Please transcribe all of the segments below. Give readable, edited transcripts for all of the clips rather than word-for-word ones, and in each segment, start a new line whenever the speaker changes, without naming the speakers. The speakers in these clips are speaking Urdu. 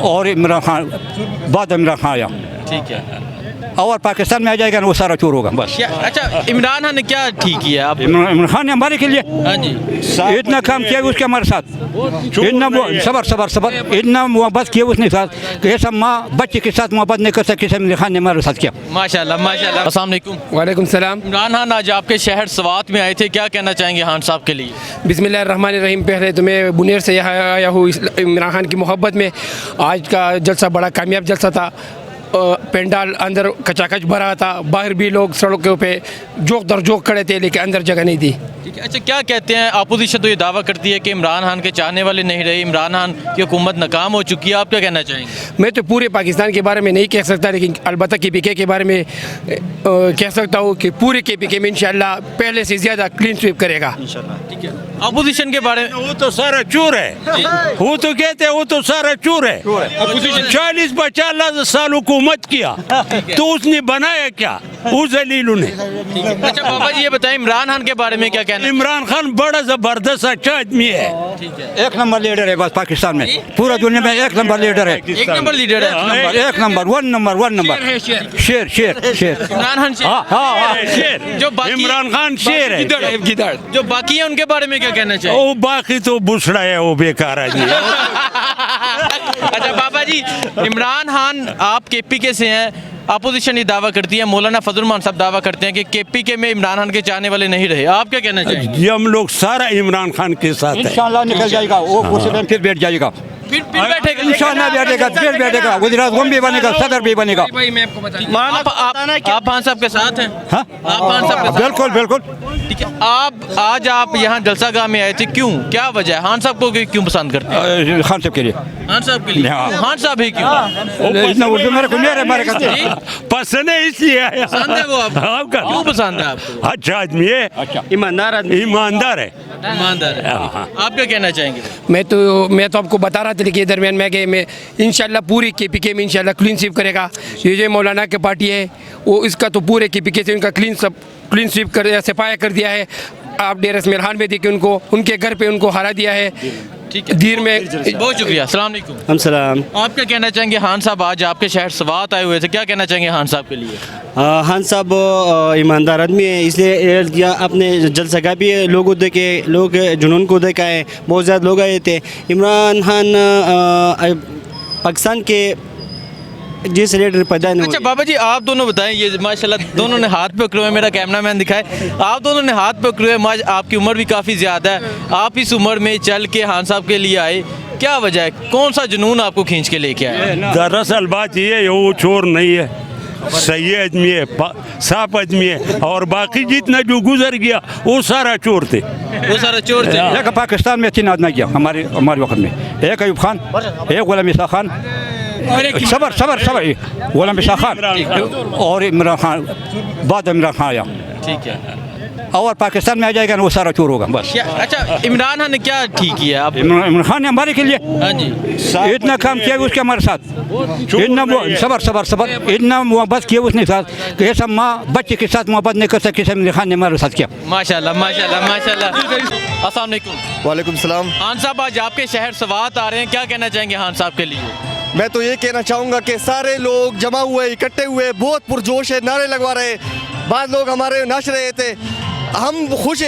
اور عمران خان بعد عمران خان آیا
ٹھیک ہے.
اور پاکستان میں آ جائے گا نا وہ سارا چور ہوگا بس.
اچھا عمران خان نے کیا ٹھیک کیا آپ؟
عمران خان نے ہمارے کے لیے
ہاں جی
اتنا کام کیا اس کے ہمارے ساتھ اتنا صبر اتنا محبت کیا اس نے ساتھ کہ ایسا ماں بچے کے ساتھ محبت نہیں کر سکی عمران خان نے ہمارے ساتھ کیا.
ماشاء اللہ ماشاء اللہ. السلام علیکم.
وعلیکم السلام.
عمران خان آج آپ کے شہر سوات میں آئے تھے, کیا کہنا چاہیں گے خان صاحب کے لیے؟
بسم اللہ الرحمن الرحیم. پہلے تو میں بنیر سے یہاں آیا ہوں عمران خان کی محبت میں. آج کا جلسہ بڑا کامیاب جلسہ تھا. پینڈال اندر کچا کچ بھرا تھا, باہر بھی لوگ سڑکوں پہ جوک در جوک کھڑے تھے لیکن اندر جگہ نہیں تھی.
ٹھیک ہے. اچھا کیا کہتے ہیں, اپوزیشن تو یہ دعویٰ کرتی ہے کہ عمران خان کے چاہنے والے نہیں رہے, عمران خان کی حکومت ناکام ہو چکی ہے, آپ کیا کہنا چاہیں گے؟
میں تو پورے پاکستان کے بارے میں نہیں کہہ سکتا لیکن البتہ کے پی کے بارے میں کہہ سکتا ہوں کہ پورے کے پی کے میں انشاءاللہ پہلے سے زیادہ کلین سویپ کرے گا.
ٹھیک ہے. اپوزیشن کے بارے میں
وہ تو سارا چور ہے, وہ تو کہتے ہیں وہ تو سارا چور ہے. 40-50 سال حکومت کیا تو اس نے بنایا کیا, وہ ذلیلوں نے.
اچھا بابا جی یہ بتائیں عمران خان کے بارے میں کیا کہنا ہے؟
عمران خان بڑا زبردست اچھا آدمی ہے,
ایک نمبر لیڈر ہے بس پاکستان میں, پورا دنیا میں ایک نمبر لیڈر ہے.
ایک نمبر لیڈر ہے
ایک نمبر ون نمبر شیر.
عمران خان
شیر.
جو باقی
عمران خان شیر ہے,
جو باقی ہیں ان کے بارے میں کیا کہنا چاہیں؟
وہ باقی تو بسڑا ہے, وہ بیکار آدمی ہے.
اچھا بابا جی عمران خان آپ کے پی کے سے ہیں, اپوزیشن یہ دعویٰ کرتی ہے, مولانا فضل الرحمان صاحب دعویٰ کرتے ہیں کہ کے پی کے میں عمران خان کے چاہنے والے نہیں رہے, آپ کیا کہنا چاہیں گے؟
یہ ہم لوگ سارا عمران خان کے ساتھ ہیں.
انشاءاللہ نکل جائے گا وہ کرسی پہ, پھر بیٹھ جائے گا
پھر بیٹھے گا
انشاءاللہ بیٹھے گا وزیر اعظم بھی بنے گا, صدر بھی بنے گا.
آپ خان صاحب کے ساتھ ہیں؟ آپ خان صاحب کے ساتھ؟
بالکل.
ٹھیک ہے. آج آپ یہاں جلسہ گاہ میں آئے تھے, کیوں, کیا وجہ ہے, خان صاحب کو کیوں پسند کرتے ہیں؟
خان صاحب کے لیے,
خان صاحب کے لیے, خان صاحب ہی کیوں
اتنا اردو میرے کو میرے کرتے ہیں.
پسند ہے اس لیے آیا.
پسند ہے وہ آپ کو؟ کیوں پسند ہے آپ کو؟
اچھا آدمی ہے, ایماندار ہے.
ایماندار ہے. آپ کیا کہنا چاہیں گے؟
میں تو آپ کو بتا رہا تھا لیکن درمیان میں کہ میں انشاءاللہ پوری کے پی کے میں انشاءاللہ کلین سویپ کرے گا. یہ جو مولانا کی پارٹی ہے وہ اس کا تو پورے کے پی کے سے ان کا کلین سویپ کر صفایا کر دیا ہے. آپ ڈیر اسمیرحان میں دیکھیں ان کو, ان کے گھر پہ ان کو ہرا دیا ہے.
ٹھیک ہے,
دیر میں
بہت شکریہ. السلام علیکم.
السلام.
آپ کیا کہنا چاہیں گے, خان صاحب آج آپ کے شہر سوات آئے ہوئے تھے, کیا کہنا چاہیں گے خان صاحب کے لیے؟
خان صاحب ایماندار آدمی ہے, اس لیے اپنے جلسہ گاہ بھی لوگوں دیکھے, لوگ جنون کو دیکھا ہے, بہت زیادہ لوگ آئے تھے. عمران خان پاکستان کے جس لیڈر پیدا نہیں.
اچھا بابا جی آپ دونوں بتائیں, یہ ماشاءاللہ دونوں نے ہاتھ پکڑے ہوئے, میرا کیمرہ مین دکھائے, آپ دونوں نے ہاتھ پکڑے ہوئے, آپ کی عمر بھی کافی زیادہ ہے, آپ اس عمر میں چل کے خان صاحب کے لیے آئے, کیا وجہ ہے, کون سا جنون آپ کو کھینچ کے لے کے آیا؟
دراصل بات یہ ہے وہ چور نہیں ہے, صحیح آدمی ہے, صاف آدمی ہے, اور باقی جتنا جو گزر گیا وہ سارا چور تھے.
وہ سارا چور تھے.
ایک پاکستان میں 3 آدمی کیا ہمارے وقت میں, ایک ایوب خان, ایک غلام عیسیٰ خان, صبر غلام عیسیٰ خان, اور عمران خان بعد عمران خان آیا.
ٹھیک ہے.
اور پاکستان میں آ جائے گا نا وہ سارا چور ہوگا بس.
اچھا عمران خان نے کیا ٹھیک کیا آپ؟
عمران خان نے ہمارے کے لیے
ہاں جی
اتنا کام کیا اس کے ہمارے ساتھ اتنا صبر اتنا محبت کیا اس نے ساتھ کہ ایسا ماں بچے کے ساتھ محبت نہیں کر سکی عمران خان نے ہمارے ساتھ کیا.
ماشاءاللہ. السلام علیکم.
وعلیکم السلام.
خان صاحب آج آپ کے شہر سوات آ رہے ہیں, کیا کہنا چاہیں گے خان صاحب کے لیے؟
میں تو یہ کہنا چاہوں گا کہ سارے لوگ جمع ہوئے, اکٹھے ہوئے, بہت پرجوش ہے, نعرے لگوا رہے, بعض لوگ ہمارے ناچ رہے تھے. ہم خوش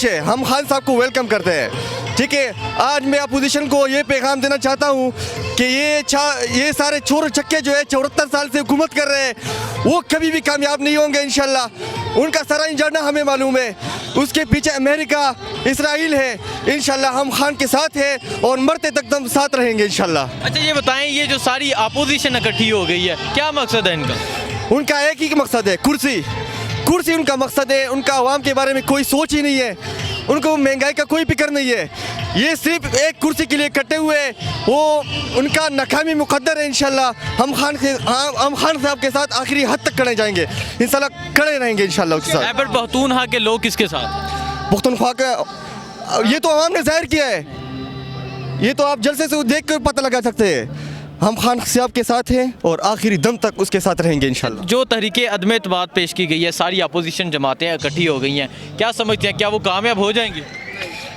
ہیں, ہم خان صاحب کو ویلکم کرتے ہیں. ٹھیک ہے, آج میں اپوزیشن کو یہ پیغام دینا چاہتا ہوں کہ یہ سارے چور چکے جو ہے 74 سال سے حکومت کر رہے ہیں, وہ کبھی بھی کامیاب نہیں ہوں گے انشاءاللہ. ان کا سرا انجانا ہمیں معلوم ہے, اس کے پیچھے امریکہ, اسرائیل ہے. انشاءاللہ ہم خان کے ساتھ ہیں اور مرتے تک دم ساتھ رہیں گے انشاءاللہ.
اچھا یہ بتائیں, یہ جو ساری اپوزیشن اکٹھی ہو گئی ہے, کیا مقصد ہے ان کا؟
ان کا ایک ہی مقصد ہے, کرسی ان کا مقصد ہے. ان کا عوام کے بارے میں کوئی سوچ ہی نہیں ہے, ان کو مہنگائی کا کوئی فکر نہیں ہے. یہ صرف ایک کرسی کے لیے کٹے ہوئے, وہ ان کا ناکامی مقدر ہے. انشاءاللہ ہم خان صاحب کے ساتھ آخری حد تک کھڑے جائیں گے, انشاءاللہ کھڑے رہیں گے انشاءاللہ اس کے ساتھ.
خیبر پختونخوا کے لوگ کس کے ساتھ؟
پختونخوا کا یہ تو عوام نے ظاہر کیا ہے, یہ تو آپ جلسے سے دیکھ کر پتہ لگا سکتے ہیں. ہم خان صاحب کے ساتھ ہیں اور آخری دم تک اس کے ساتھ رہیں گے انشاءاللہ.
جو تحریک عدم اعتماد پیش کی گئی ہے, ساری اپوزیشن جماعتیں اکٹھی ہو گئی ہیں, کیا سمجھتے ہیں, کیا وہ کامیاب ہو جائیں گی؟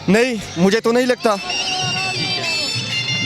نہیں, مجھے تو نہیں لگتا.